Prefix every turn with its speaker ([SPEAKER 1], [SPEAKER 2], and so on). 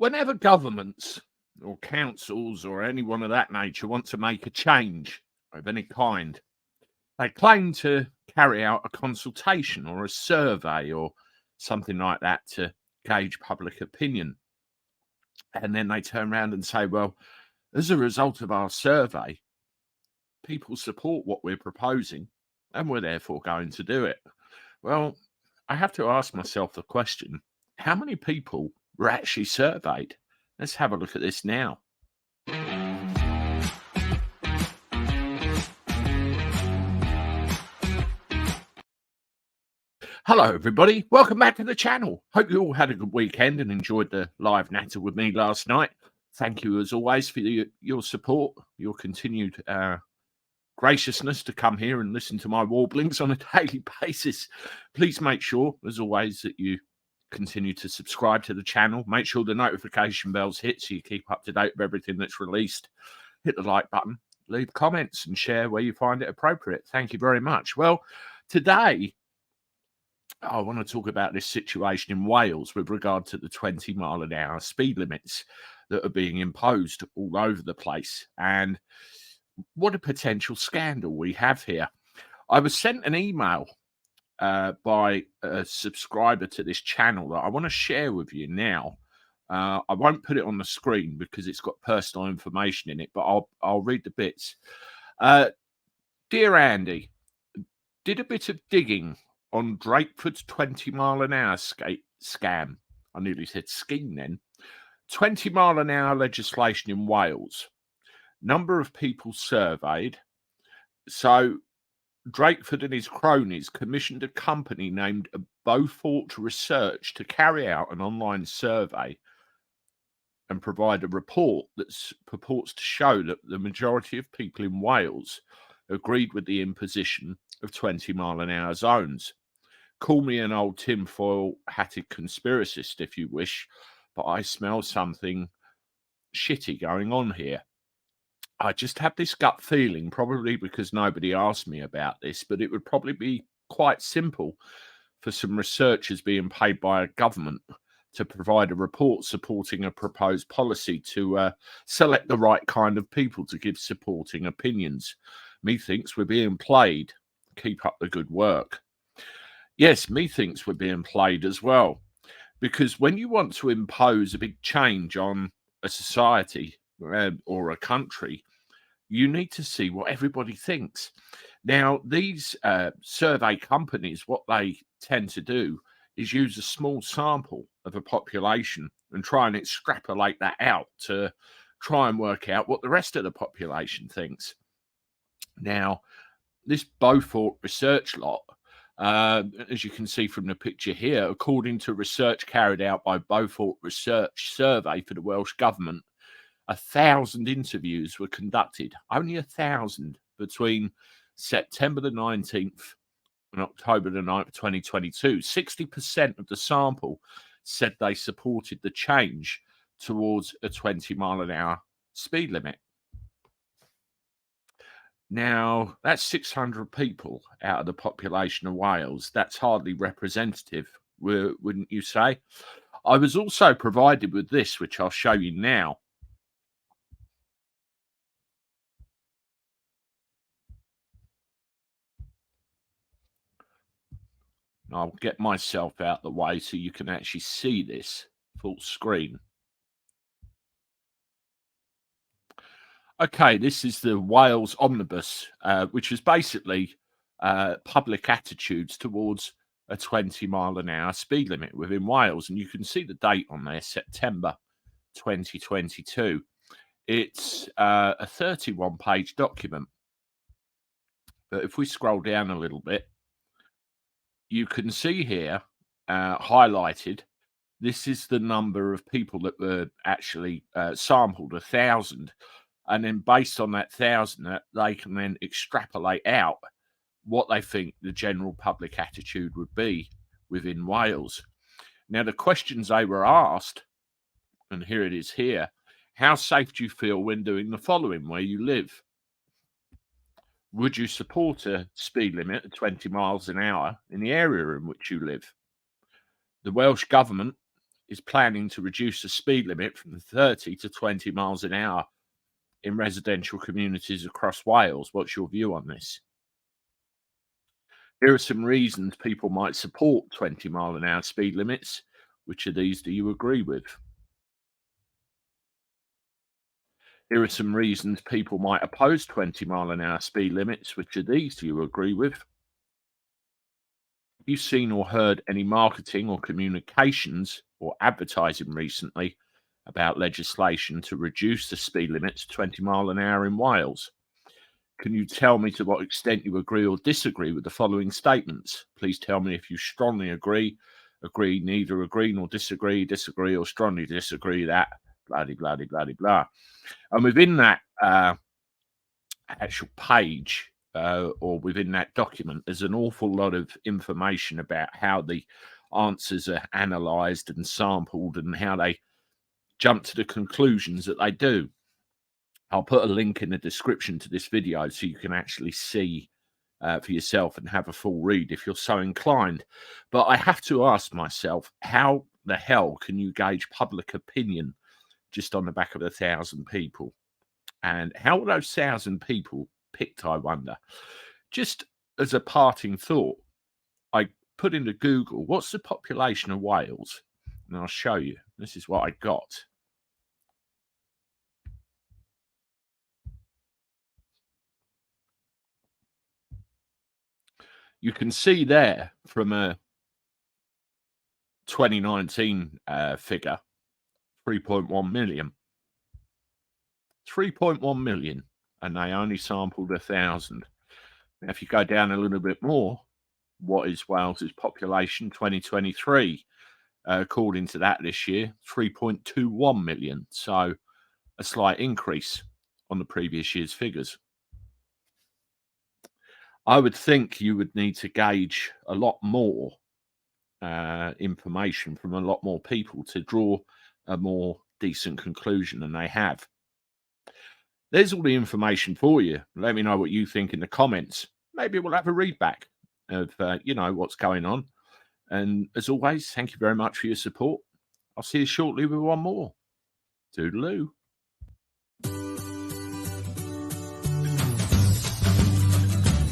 [SPEAKER 1] Whenever governments or councils or anyone of that nature want to make a change of any kind, they claim to carry out a consultation or a survey or something like that to gauge public opinion. And then they turn around and say, well, as a result of our survey, people support what we're proposing and we're therefore going to do it. Well, I have to ask myself the question, how many people were actually surveyed? Let's have a look at this now. Hello, everybody. Welcome back to the channel. Hope you all had a good weekend and enjoyed the live natter with me last night. Thank you, as always, for your support, your continued graciousness to come here and listen to my warblings on a daily basis. Please make sure, as always, that you continue to subscribe to the channel. Make sure the notification bells hit so you keep up to date with everything that's released. Hit the like button, leave comments and share where you find it appropriate. Thank you very much. Well, today I want to talk about this situation in Wales with regard to the 20-mile-an-hour speed limits that are being imposed all over the place, and what a potential scandal we have here. I was sent an email by a subscriber to this channel that I want to share with you now. I won't put it on the screen because it's got personal information in it, but I'll read the bits. Dear Andy, did a bit of digging on Drakeford's 20-mile-an-hour scam. I nearly said scheme then. 20-mile-an-hour legislation in Wales. Number of people surveyed. So Drakeford and his cronies commissioned a company named Beaufort Research to carry out an online survey and provide a report that purports to show that the majority of people in Wales agreed with the imposition of 20-mile-an-hour zones. Call me an old tinfoil-hatted conspiracist if you wish, but I smell something shitty going on here. I just have this gut feeling, probably because nobody asked me about this, but it would probably be quite simple for some researchers being paid by a government to provide a report supporting a proposed policy to select the right kind of people to give supporting opinions. Methinks we're being played. Keep up the good work. Yes, methinks we're being played as well, because when you want to impose a big change on a society or a country, you need to see what everybody thinks. Now, these survey companies, what they tend to do is use a small sample of a population and try and extrapolate that out to try and work out what the rest of the population thinks. Now, this Beaufort Research lot, as you can see from the picture here, according to research carried out by Beaufort Research Survey for the Welsh Government, 1,000 interviews were conducted, only 1,000, between September the 19th and October the 9th, 2022. 60% of the sample said they supported the change towards a 20-mile-an-hour speed limit. Now, that's 600 people out of the population of Wales. That's hardly representative, wouldn't you say? I was also provided with this, which I'll show you now. I'll get myself out the way so you can actually see this full screen. Okay, this is the Wales Omnibus, which is basically public attitudes towards a 20-mile-an-hour speed limit within Wales. And you can see the date on there, September 2022. It's a 31-page document. But if we scroll down a little bit, you can see here highlighted, this is the number of people that were actually sampled, 1,000. And then based on that 1,000, they can then extrapolate out what they think the general public attitude would be within Wales. Now, the questions they were asked, and here it is here, how safe do you feel when doing the following where you live? Would you support a speed limit of 20 miles an hour in the area in which you live? The Welsh Government is planning to reduce the speed limit from 30 to 20 miles an hour in residential communities across Wales. What's your view on this? Here are some reasons people might support 20-mile-an-hour speed limits. Which of these do you agree with? Here are some reasons people might oppose 20-mile-an-hour speed limits. Which of these do you agree with? Have you seen or heard any marketing or communications or advertising recently about legislation to reduce the speed limit to 20 mile an hour in Wales? Can you tell me to what extent you agree or disagree with the following statements? Please tell me if you strongly agree, agree, neither agree nor disagree, disagree or strongly disagree that, blah, blah, blah, blah, blah. And within that actual page or within that document, there's an awful lot of information about how the answers are analysed and sampled and how they jump to the conclusions that they do. I'll put a link in the description to this video so you can actually see for yourself and have a full read if you're so inclined. But I have to ask myself, how the hell can you gauge public opinion just on the back of 1,000 people? And how will those 1,000 people picked, I wonder? Just as a parting thought, I put into Google, what's the population of Wales? And I'll show you. This is what I got. You can see there from a 2019 figure, 3.1 million. 3.1 million, and they only sampled 1,000. Now, if you go down a little bit more, what is Wales's population 2023? According to that this year, 3.21 million. So a slight increase on the previous year's figures. I would think you would need to gauge a lot more information from a lot more people to draw a more decent conclusion than they have. There's all the information for you. Let me know what you think in the comments. Maybe we'll have a read back of what's going on. And as always, thank you very much for your support. I'll see you shortly with one more. Toodaloo.